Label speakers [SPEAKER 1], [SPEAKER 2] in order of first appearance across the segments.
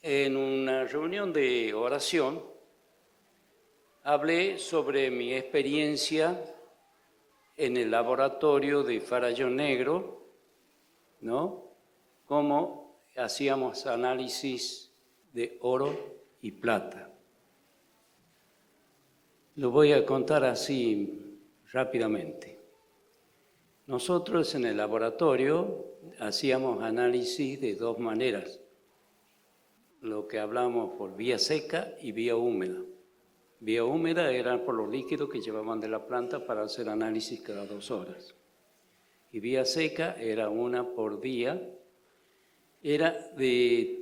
[SPEAKER 1] En una reunión de oración hablé sobre mi experiencia en el laboratorio de Farallón Negro, ¿no? Cómo hacíamos análisis de oro y plata. Lo voy a contar así rápidamente. Nosotros en el laboratorio hacíamos análisis de dos maneras, lo que hablamos por vía seca y vía húmeda. Vía húmeda era por los líquidos que llevaban de la planta para hacer análisis cada 2 horas. Y vía seca era una por día, era de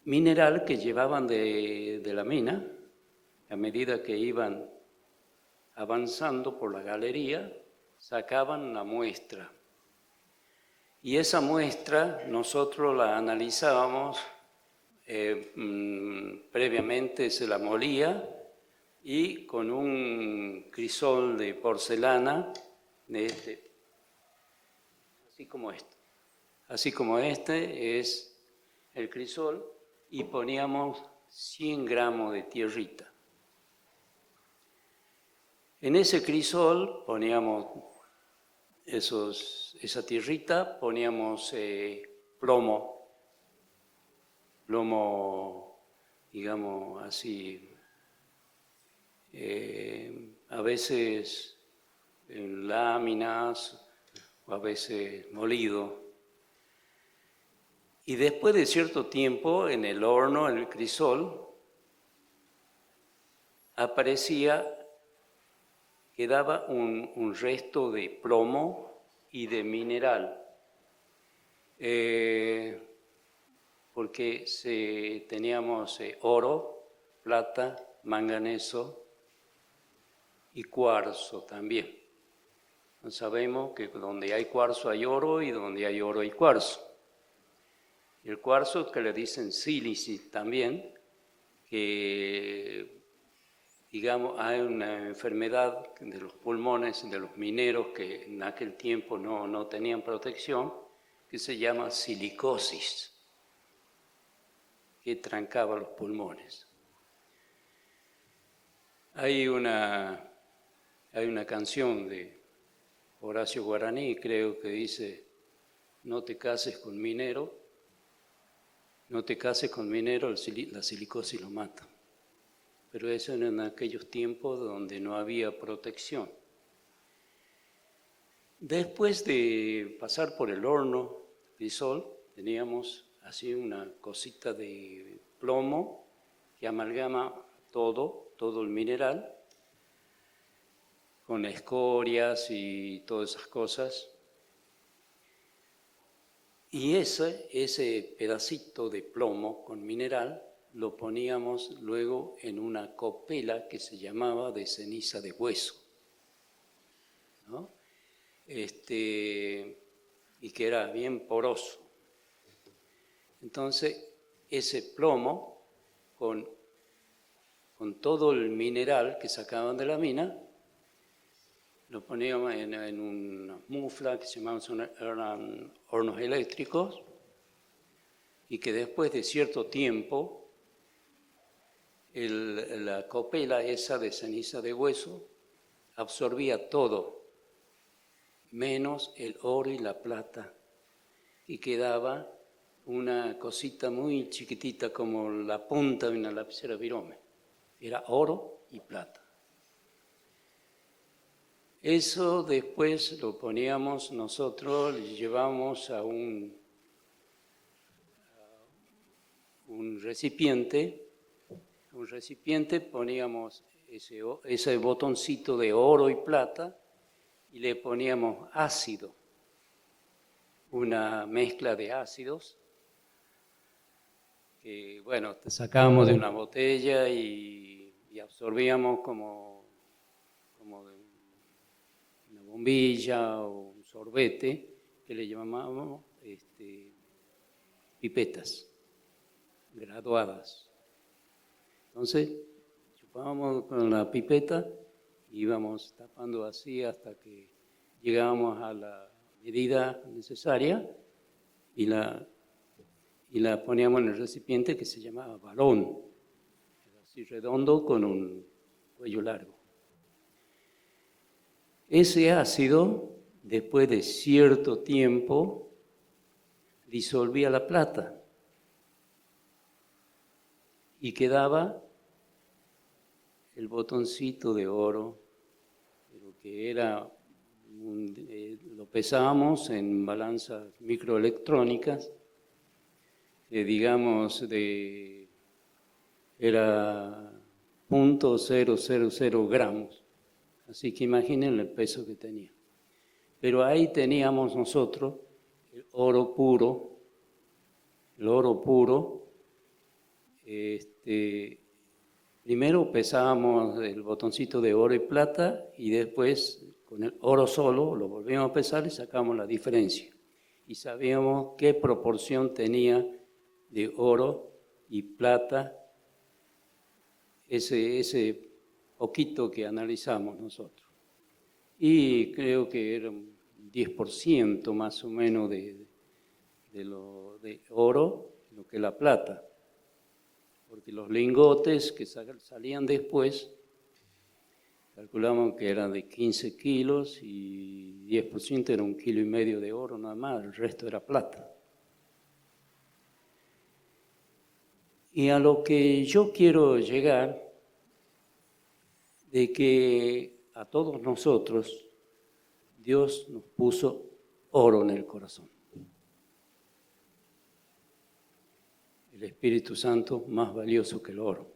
[SPEAKER 1] mineral que llevaban de la mina a medida que iban avanzando por la galería, sacaban la muestra. Y esa muestra nosotros la analizábamos, previamente se la molía y con un crisol de porcelana, así como este es el crisol, y poníamos 100 gramos de tierrita. En ese crisol poníamos esa tierrita, poníamos plomo, digamos así, a veces en láminas o a veces molido. Y después de cierto tiempo en el horno, en el crisol, quedaba un resto de plomo y de mineral, porque teníamos oro, plata, manganeso y cuarzo también. Sabemos que donde hay cuarzo hay oro y donde hay oro hay cuarzo. El cuarzo, que le dicen sílice también, que digamos hay una enfermedad de los pulmones de los mineros que en aquel tiempo no tenían protección, que se llama silicosis, que trancaba los pulmones. Hay una canción de Horacio Guaraní, creo, que dice: no te cases con minero, la silicosis lo mata. Pero eso en aquellos tiempos donde no había protección. Después de pasar por el horno crisol, teníamos así una cosita de plomo que amalgama todo el mineral, con escorias y todas esas cosas. Y ese pedacito de plomo con mineral lo poníamos luego en una copela que se llamaba de ceniza de hueso, ¿no? Y que era bien poroso. Entonces, ese plomo con todo el mineral que sacaban de la mina, lo poníamos en unas muflas que se llamaban hornos eléctricos, y que después de cierto tiempo la copela esa de ceniza de hueso absorbía todo, menos el oro y la plata, y quedaba una cosita muy chiquitita como la punta de una lapicera Virome. Era oro y plata. Eso después lo poníamos nosotros, lo llevamos a un recipiente. Un recipiente poníamos ese botoncito de oro y plata y le poníamos ácido, una mezcla de ácidos que, bueno, sacábamos de una botella y absorbíamos como de una bombilla o un sorbete, que le llamábamos pipetas graduadas. Entonces, chupábamos con la pipeta y íbamos tapando así hasta que llegábamos a la medida necesaria y y la poníamos en el recipiente que se llamaba balón, era así redondo con un cuello largo. Ese ácido, después de cierto tiempo, disolvía la plata y quedaba el botoncito de oro, pero que era lo pesábamos en balanzas microelectrónicas, que digamos era 0.000 gramos. Así que imaginen el peso que tenía. Pero ahí teníamos nosotros el oro puro, primero pesábamos el botoncito de oro y plata y después con el oro solo lo volvíamos a pesar y sacamos la diferencia. Y sabíamos qué proporción tenía de oro y plata ese poquito que analizamos nosotros. Y creo que era un 10% más o menos de oro, lo que la plata. Porque los lingotes que salían después, calculamos que eran de 15 kilos y 10% era 1,5 kilos de oro nada más, el resto era plata. Y a lo que yo quiero llegar, de que a todos nosotros Dios nos puso oro en el corazón. El Espíritu Santo más valioso que el oro.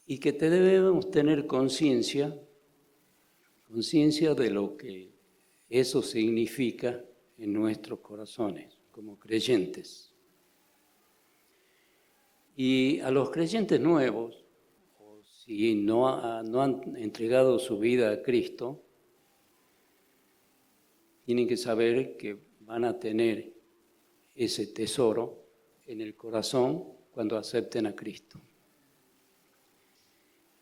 [SPEAKER 1] Y que debemos tener conciencia de lo que eso significa en nuestros corazones como creyentes. Y a los creyentes nuevos, o si no han entregado su vida a Cristo, tienen que saber que van a tener ese tesoro en el corazón cuando acepten a Cristo.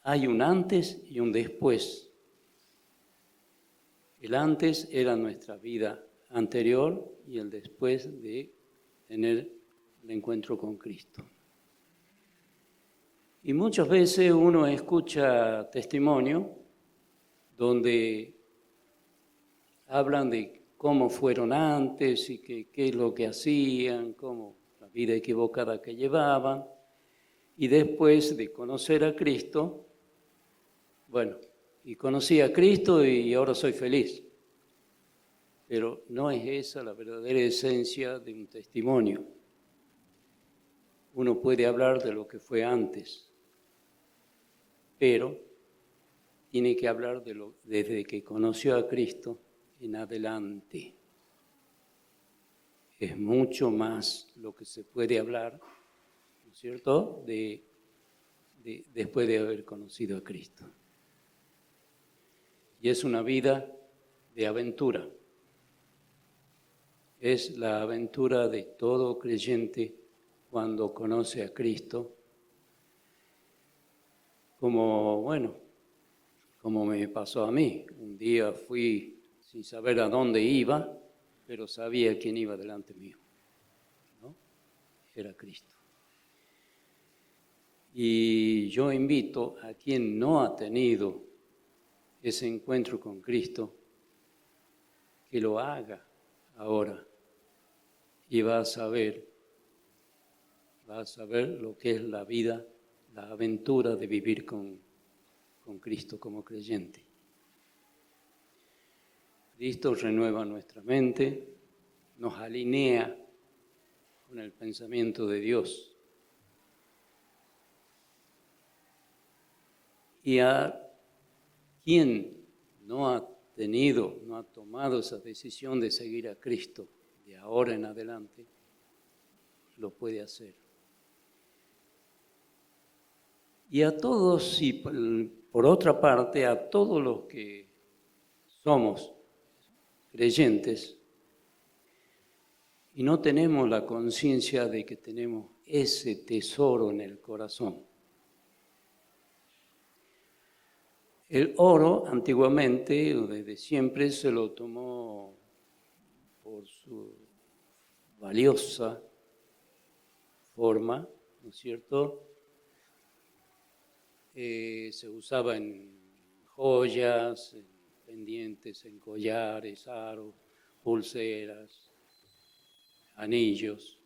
[SPEAKER 1] Hay un antes y un después. El antes era nuestra vida anterior y el después de tener el encuentro con Cristo. Y muchas veces uno escucha testimonio donde hablan de cómo fueron antes y qué es lo que hacían, cómo la vida equivocada que llevaban. Y después de conocer a Cristo, bueno, y conocí a Cristo y ahora soy feliz. Pero no es esa la verdadera esencia de un testimonio. Uno puede hablar de lo que fue antes, pero tiene que hablar desde que conoció a Cristo en adelante. Es mucho más lo que se puede hablar, ¿no es cierto?, después de haber conocido a Cristo. Y es una vida de aventura. Es la aventura de todo creyente cuando conoce a Cristo, como me pasó a mí. Un día fui sin saber a dónde iba, pero sabía quién iba delante mío, ¿no? Era Cristo. Y yo invito a quien no ha tenido ese encuentro con Cristo, que lo haga ahora y va a saber lo que es la vida, la aventura de vivir con Cristo como creyente. Cristo renueva nuestra mente, nos alinea con el pensamiento de Dios. Y a quien no ha tomado esa decisión de seguir a Cristo de ahora en adelante, lo puede hacer. Y a todos, y por otra parte, a todos los que somos creyentes y no tenemos la conciencia de que tenemos ese tesoro en el corazón. El oro antiguamente, o desde siempre, se lo tomó por por su valiosa forma, ¿no es cierto? Se usaba en joyas, en pendientes, en collares, aros, pulseras, anillos.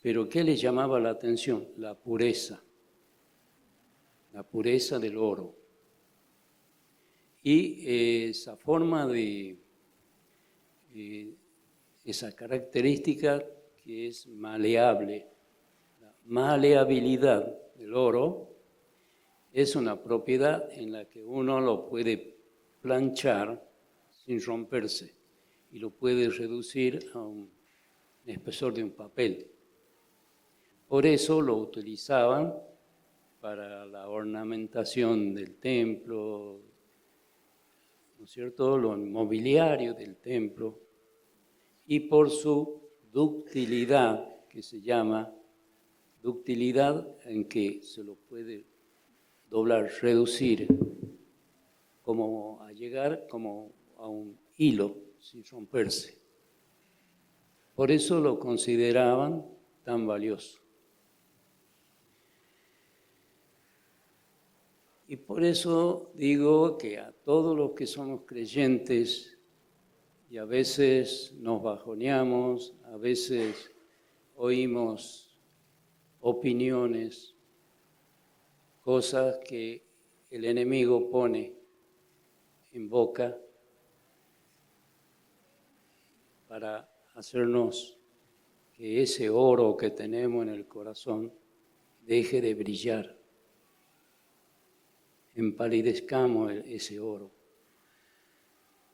[SPEAKER 1] Pero ¿qué les llamaba la atención? La pureza del oro. Y esa forma esa característica que es maleable. La maleabilidad del oro es una propiedad en la que uno lo puede planchar sin romperse y lo puede reducir a un espesor de un papel. Por eso lo utilizaban para la ornamentación del templo, ¿no es cierto?, lo mobiliario del templo, y por su ductilidad, que se llama ductilidad en que se lo puede doblar, reducir, como a llegar como a un hilo sin romperse. Por eso lo consideraban tan valioso. Y por eso digo que a todos los que somos creyentes, y a veces nos bajoneamos, a veces oímos opiniones, cosas que el enemigo pone en boca para hacernos que ese oro que tenemos en el corazón deje de brillar. Empalidezcamos ese oro.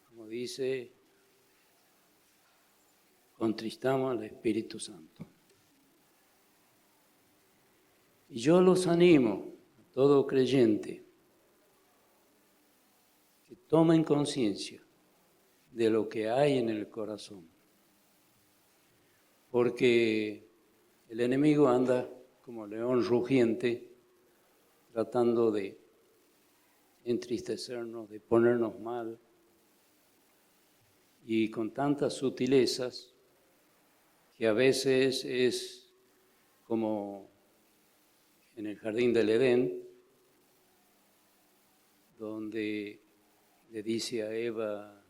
[SPEAKER 1] Como dice, contristamos al Espíritu Santo. Y yo los animo, a todo creyente, que tomen conciencia de lo que hay en el corazón. Porque el enemigo anda como león rugiente, tratando de entristecernos, de ponernos mal, y con tantas sutilezas que a veces es como en el jardín del Edén, donde le dice a Eva,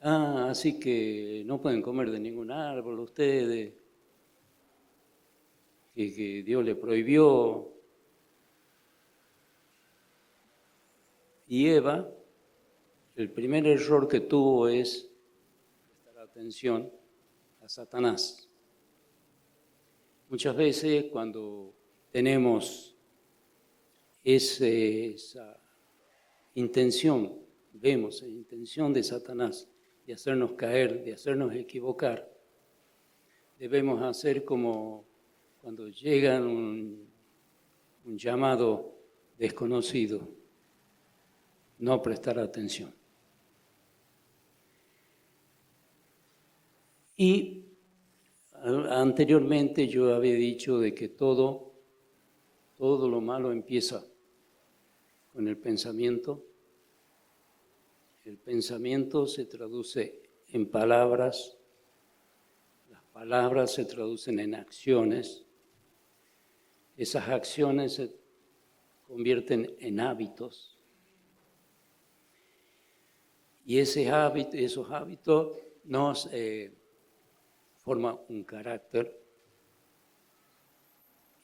[SPEAKER 1] así que no pueden comer de ningún árbol ustedes, que Dios le prohibió. Y Eva, el primer error que tuvo es prestar atención a Satanás. Muchas veces cuando tenemos esa intención, vemos la intención de Satanás de hacernos caer, de hacernos equivocar, debemos hacer como cuando llega un llamado desconocido, no prestar atención. Y anteriormente yo había dicho de que todo lo malo empieza con el pensamiento. El pensamiento se traduce en palabras, las palabras se traducen en acciones, esas acciones se convierten en hábitos y esos hábitos nos forman un carácter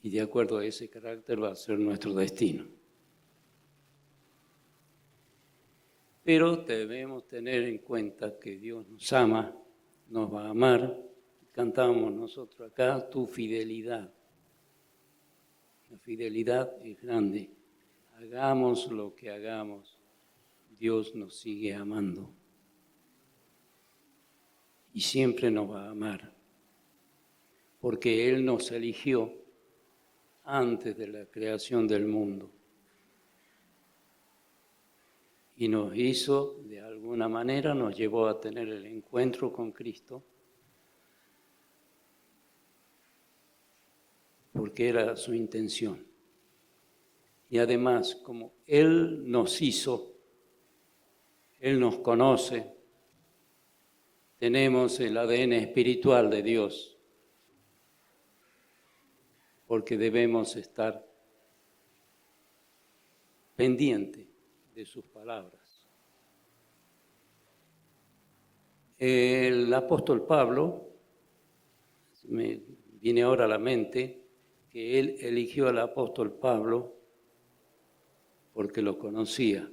[SPEAKER 1] y de acuerdo a ese carácter va a ser nuestro destino. Pero debemos tener en cuenta que Dios nos ama, nos va a amar. Cantamos nosotros acá, tu fidelidad. La fidelidad es grande. Hagamos lo que hagamos, Dios nos sigue amando. Y siempre nos va a amar. Porque Él nos eligió antes de la creación del mundo. Y nos hizo, de alguna manera, nos llevó a tener el encuentro con Cristo, porque era su intención. Y además, como Él nos hizo, Él nos conoce, tenemos el ADN espiritual de Dios, porque debemos estar pendientes de sus palabras. El apóstol Pablo, me viene ahora a la mente, que él eligió al apóstol Pablo porque lo conocía,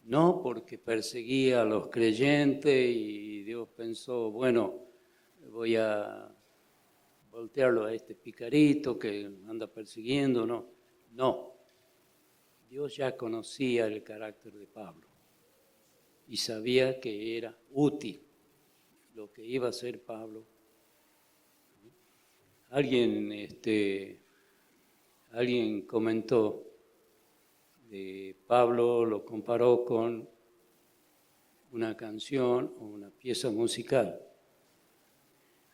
[SPEAKER 1] no porque perseguía a los creyentes y Dios pensó, bueno, voy a voltearlo a este picarito que anda persiguiendo, no. Dios ya conocía el carácter de Pablo y sabía que era útil lo que iba a hacer Pablo. Alguien comentó de Pablo, lo comparó con una canción o una pieza musical.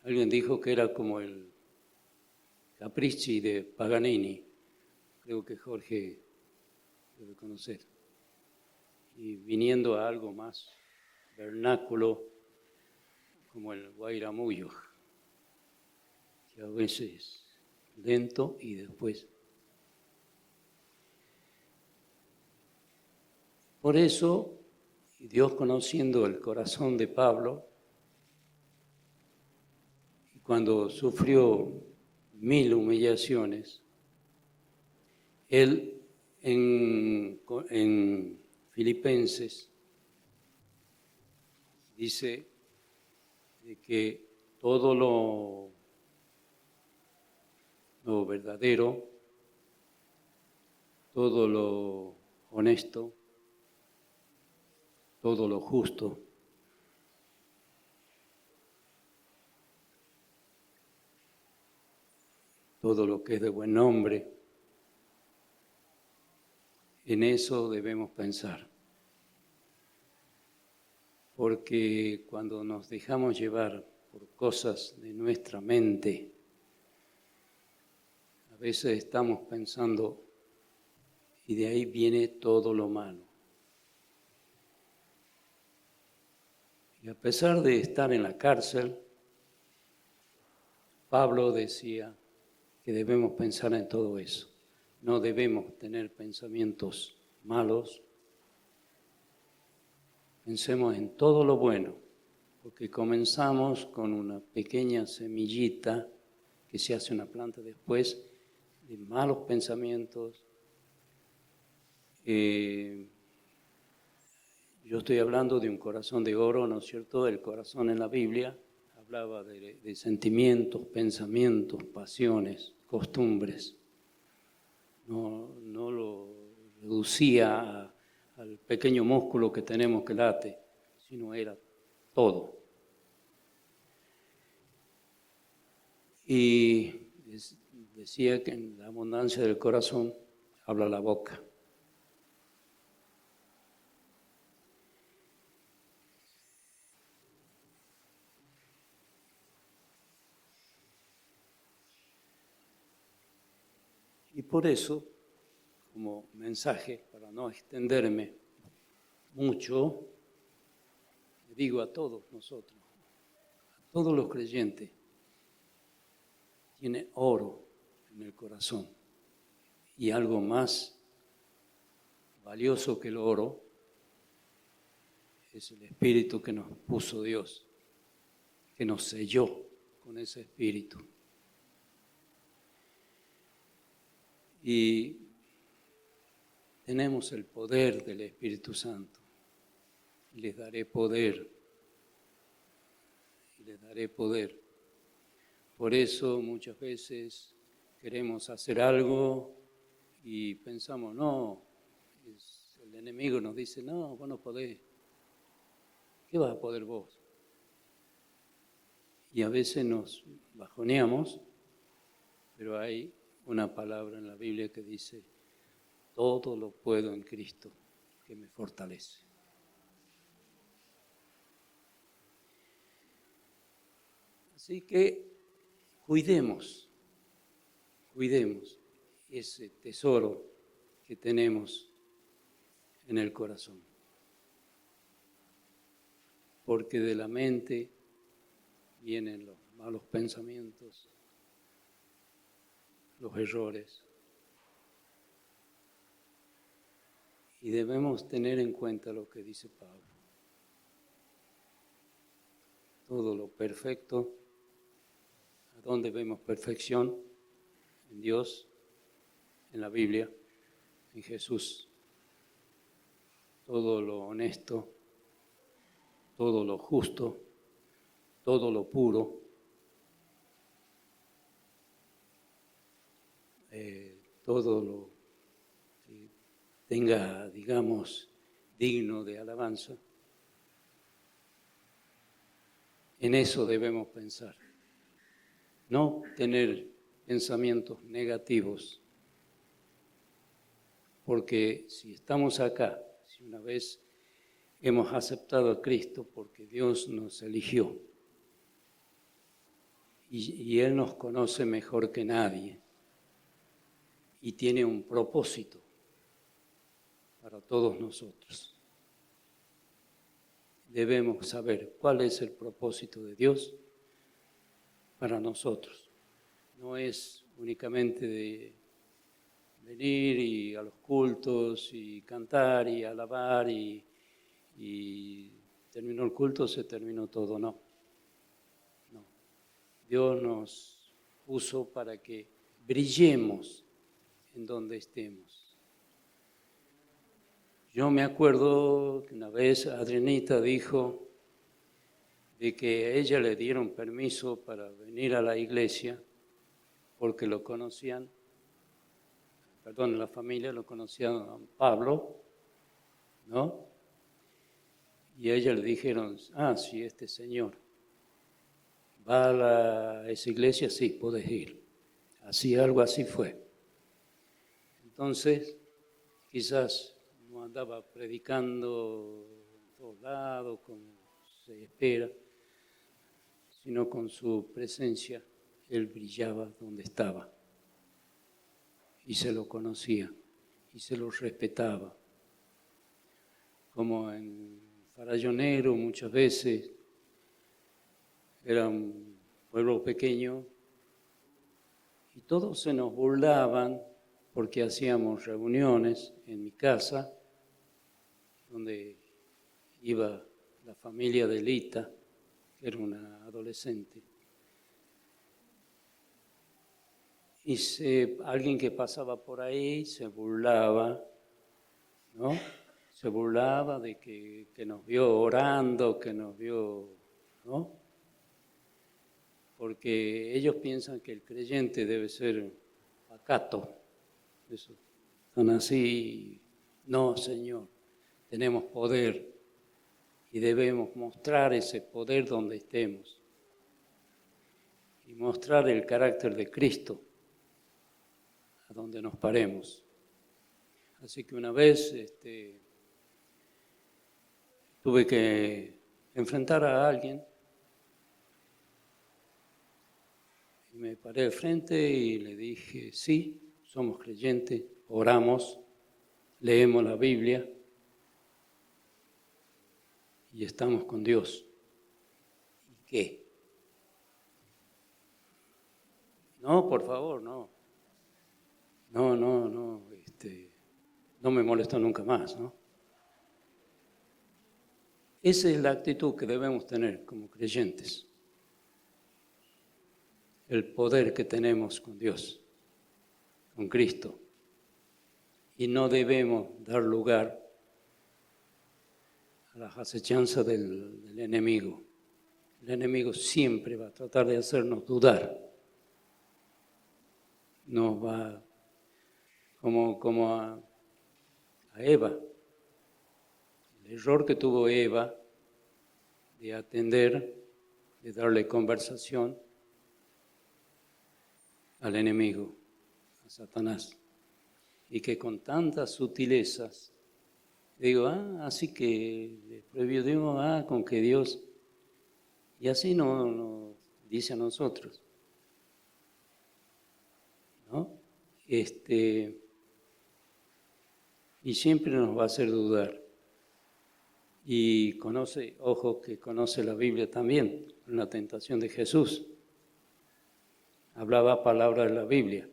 [SPEAKER 1] Alguien dijo que era como el Capricci de Paganini, creo que Jorge debe conocer. Y viniendo a algo más vernáculo, como el Guairamullo, que a veces lento y después. Por eso, Dios conociendo el corazón de Pablo, y cuando sufrió 1000 humillaciones, él en Filipenses dice de que todo lo verdadero, todo lo honesto, todo lo justo, todo lo que es de buen nombre, en eso debemos pensar. Porque cuando nos dejamos llevar por cosas de nuestra mente, a veces estamos pensando y de ahí viene todo lo malo. Y a pesar de estar en la cárcel, Pablo decía que debemos pensar en todo eso. No debemos tener pensamientos malos. Pensemos en todo lo bueno, porque comenzamos con una pequeña semillita que se hace una planta después de malos pensamientos. Yo estoy hablando de un corazón de oro, ¿no es cierto? El corazón en la Biblia hablaba de sentimientos, pensamientos, pasiones, costumbres. No lo reducía al pequeño músculo que tenemos que late, sino era todo. Y decía que en la abundancia del corazón habla la boca. Y por eso, como mensaje, para no extenderme mucho, le digo a todos nosotros, a todos los creyentes, tiene oro en el corazón. Y algo más valioso que el oro es el espíritu que nos puso Dios, que nos selló con ese espíritu. Y tenemos el poder del Espíritu Santo. Y les daré poder. Y les daré poder. Por eso muchas veces queremos hacer algo y pensamos, no, el enemigo nos dice, no, vos no podés. ¿Qué vas a poder vos? Y a veces nos bajoneamos, pero hay una palabra en la Biblia que dice, todo lo puedo en Cristo que me fortalece. Así que cuidemos ese tesoro que tenemos en el corazón. porque de la mente vienen los malos pensamientos, los errores. Y debemos tener en cuenta lo que dice Pablo. Todo lo perfecto, ¿a dónde vemos perfección? En Dios, en la Biblia, en Jesús. Todo lo honesto, todo lo justo, todo lo puro, todo lo que tenga, digamos, digno de alabanza. En eso debemos pensar. No tener pensamientos negativos, porque si estamos acá, si una vez hemos aceptado a Cristo, porque Dios nos eligió y Él nos conoce mejor que nadie y tiene un propósito para todos nosotros. Debemos saber cuál es el propósito de Dios para nosotros. No es únicamente de venir y a los cultos y cantar y alabar y terminó el culto, se terminó todo, no. Dios nos puso para que brillemos en donde estemos. Yo me acuerdo que una vez Adrianita dijo de que a ella le dieron permiso para venir a la iglesia porque lo conocían, la familia lo conocía a Pablo, ¿no? Y a ella le dijeron, sí, este señor va a esa iglesia, sí, puedes ir. Algo así fue. Entonces, quizás no andaba predicando en todos lados como se espera, sino con su presencia, él brillaba donde estaba. Y se lo conocía, y se lo respetaba. Como en Farallonero muchas veces, era un pueblo pequeño, y todos se nos burlaban porque hacíamos reuniones en mi casa, donde iba la familia de Lita, que era una adolescente. Y alguien que pasaba por ahí se burlaba, ¿no? Se burlaba de que nos vio orando, que nos vio, ¿no? Porque ellos piensan que el creyente debe ser pacato. Eso. Son así, no, Señor, tenemos poder y debemos mostrar ese poder donde estemos y mostrar el carácter de Cristo a donde nos paremos. Así que una vez tuve que enfrentar a alguien y me paré al frente y le dije, sí, somos creyentes, oramos, leemos la Biblia y estamos con Dios. ¿Y qué? No, por favor, no. No, no me molestó nunca más, ¿no? Esa es la actitud que debemos tener como creyentes. El poder que tenemos con Dios, con Cristo. Y no debemos dar lugar a las acechanzas del enemigo. El enemigo siempre va a tratar de hacernos dudar. Nos va como a Eva. El error que tuvo Eva de atender, de darle conversación al enemigo, a Satanás. Y que con tantas sutilezas, digo, así que le prohibió Dios, con que Dios, y así nos dice a nosotros, ¿no? Y siempre nos va a hacer dudar. y conoce, ojo que conoce la Biblia también, en la tentación de Jesús. Hablaba palabras de la Biblia.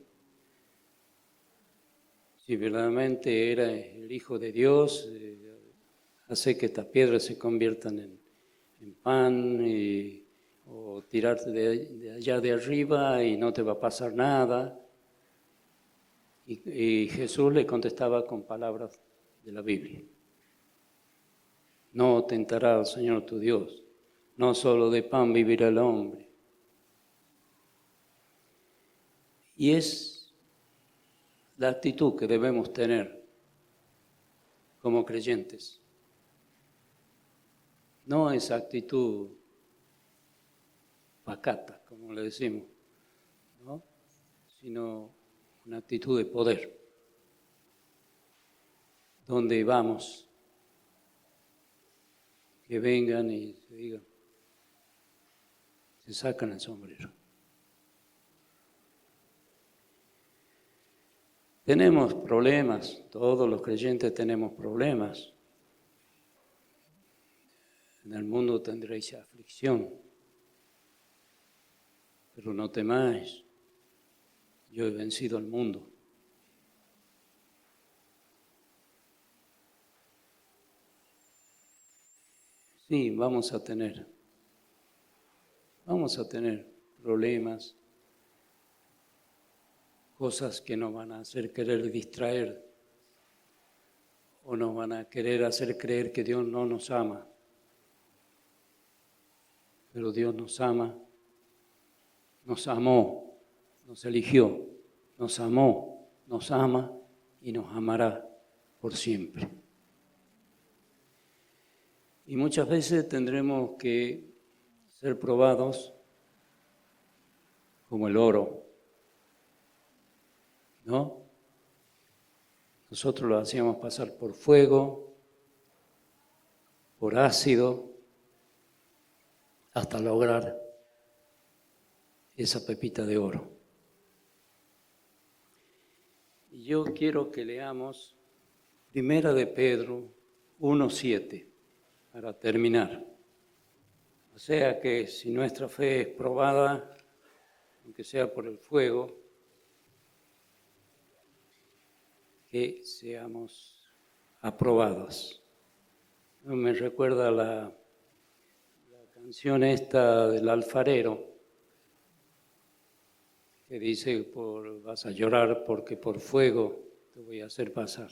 [SPEAKER 1] Si verdaderamente era el Hijo de Dios, hace que estas piedras se conviertan en pan, o tirarte de allá de arriba y no te va a pasar nada. Y Jesús le contestaba con palabras de la Biblia. No tentará al Señor tu Dios, no solo de pan vivirá el hombre. Y es la actitud que debemos tener como creyentes. No esa actitud pacata, como le decimos, ¿no? Sino una actitud de poder. Donde vamos, que vengan y se digan, se sacan el sombrero. Tenemos problemas, todos los creyentes tenemos problemas. En el mundo tendréis aflicción, pero no temáis, yo he vencido al mundo. Sí, vamos a tener problemas, cosas que nos van a hacer querer distraer o nos van a querer hacer creer que Dios no nos ama. Pero Dios nos ama, nos amó, nos eligió, nos amó, nos ama y nos amará por siempre. Y muchas veces tendremos que ser probados como el oro, ¿no? Nosotros lo hacíamos pasar por fuego, por ácido, hasta lograr esa pepita de oro. Y yo quiero que leamos 1 de Pedro 1:7 para terminar. O sea que si nuestra fe es probada, aunque sea por el fuego, que seamos aprobados. Me recuerda la canción esta del alfarero, que dice, vas a llorar porque por fuego te voy a hacer pasar.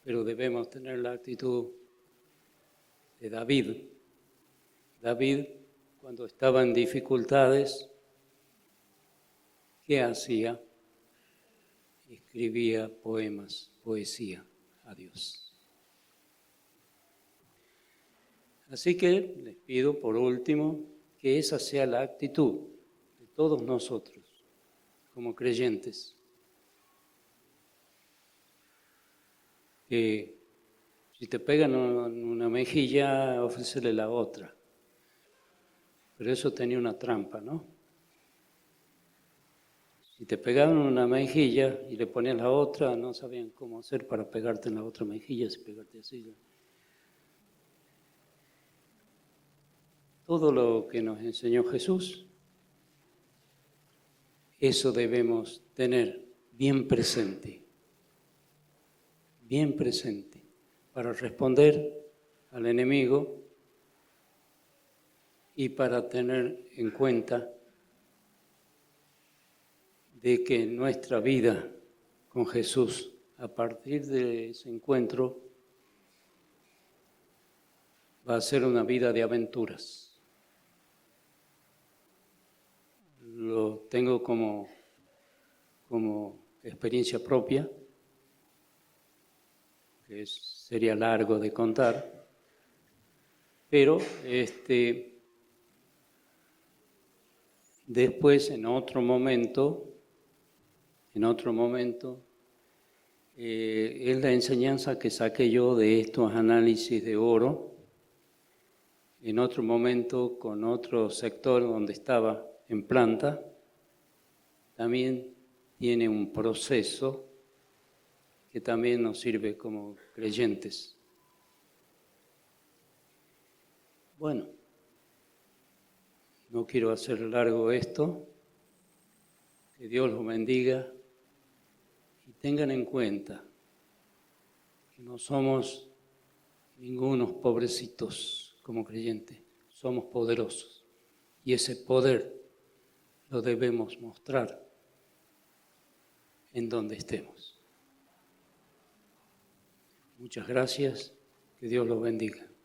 [SPEAKER 1] Pero debemos tener la actitud de David. David, cuando estaba en dificultades, ¿qué hacía? Escribía poemas, poesía a Dios. Así que les pido por último que esa sea la actitud de todos nosotros como creyentes. Que si te pegan una mejilla, ofrécele la otra. Pero eso tenía una trampa, ¿no? Si te pegaban una mejilla y le ponías la otra, no sabían cómo hacer para pegarte en la otra mejilla, si pegarte así. Todo lo que nos enseñó Jesús, eso debemos tener bien presente para responder al enemigo y para tener en cuenta de que nuestra vida con Jesús, a partir de ese encuentro, va a ser una vida de aventuras. Lo tengo como experiencia propia, que sería largo de contar, pero después en otro momento, es la enseñanza que saqué yo de estos análisis de oro, en otro momento con otro sector donde estaba en planta, también tiene un proceso que también nos sirve como creyentes. Bueno, no quiero hacer largo esto. Que Dios los bendiga y tengan en cuenta que no somos ningunos pobrecitos como creyentes, somos poderosos y ese poder lo debemos mostrar en donde estemos. Muchas gracias, que Dios los bendiga.